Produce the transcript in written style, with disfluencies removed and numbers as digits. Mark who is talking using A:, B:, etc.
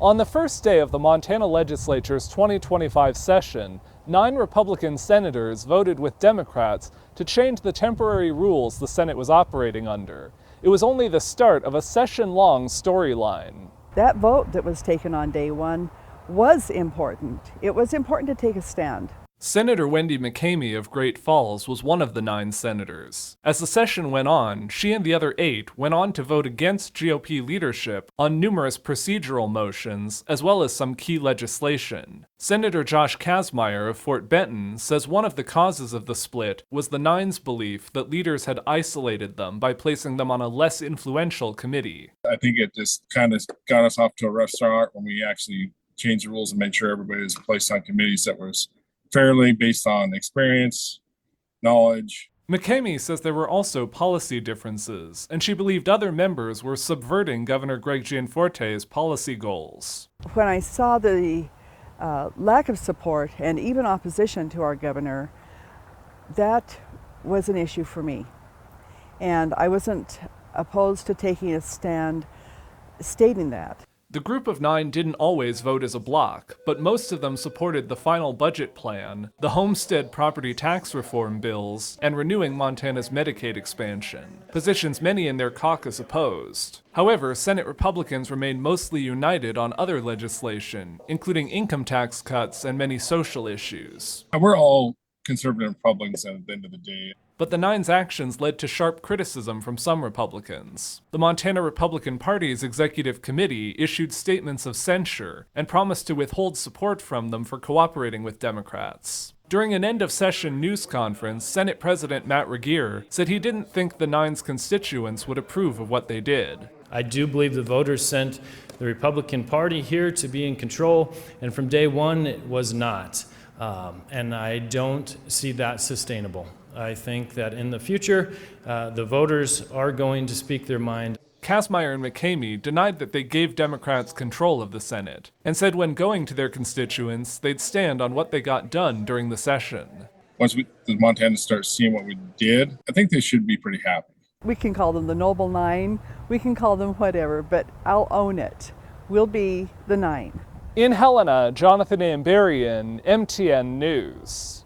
A: On the first day of the Montana Legislature's 2025 session, 9 Republican senators voted with Democrats to change the temporary rules the Senate was operating under. It was only the start of a session-long storyline.
B: That vote that was taken on day one was important. It was important to take a stand.
A: Senator Wendy McCamey of Great Falls was one of the 9 senators. As the session went on, she and the other 8 went on to vote against GOP leadership on numerous procedural motions, as well as some key legislation. Senator Josh Kazmaier of Fort Benton says one of the causes of the split was the 9's belief that leaders had isolated them by placing them on a less influential committee.
C: I think it just kind of got us off to a rough start when we actually changed the rules and made sure everybody was placed on committees that was fairly based on experience, knowledge.
A: McCamey says there were also policy differences, and she believed other members were subverting Governor Greg Gianforte's policy goals.
B: When I saw the lack of support and even opposition to our governor, that was an issue for me. And I wasn't opposed to taking a stand stating that.
A: The group of 9 didn't always vote as a bloc, but most of them supported the final budget plan, the homestead property tax reform bills, and renewing Montana's Medicaid expansion, positions many in their caucus opposed. However, Senate Republicans remained mostly united on other legislation, including income tax cuts and many social issues.
C: We're all conservative Republicans at the end of the day.
A: But the 9's actions led to sharp criticism from some Republicans. The Montana Republican Party's executive committee issued statements of censure and promised to withhold support from them for cooperating with Democrats. During an end-of-session news conference, Senate President Matt Regier said he didn't think the 9's constituents would approve of what they did.
D: I do believe the voters sent the Republican Party here to be in control, and from day one it was not. And I don't see that sustainable. I think that in the future, the voters are going to speak their mind.
A: Kazmaier and McCamey denied that they gave Democrats control of the Senate, and said when going to their constituents, they'd stand on what they got done during the session.
C: Once the Montanans start seeing what we did, I think they should be pretty happy.
B: We can call them the Noble 9, we can call them whatever, but I'll own it. We'll be the 9.
A: In Helena, Jonathan Amberian, MTN News.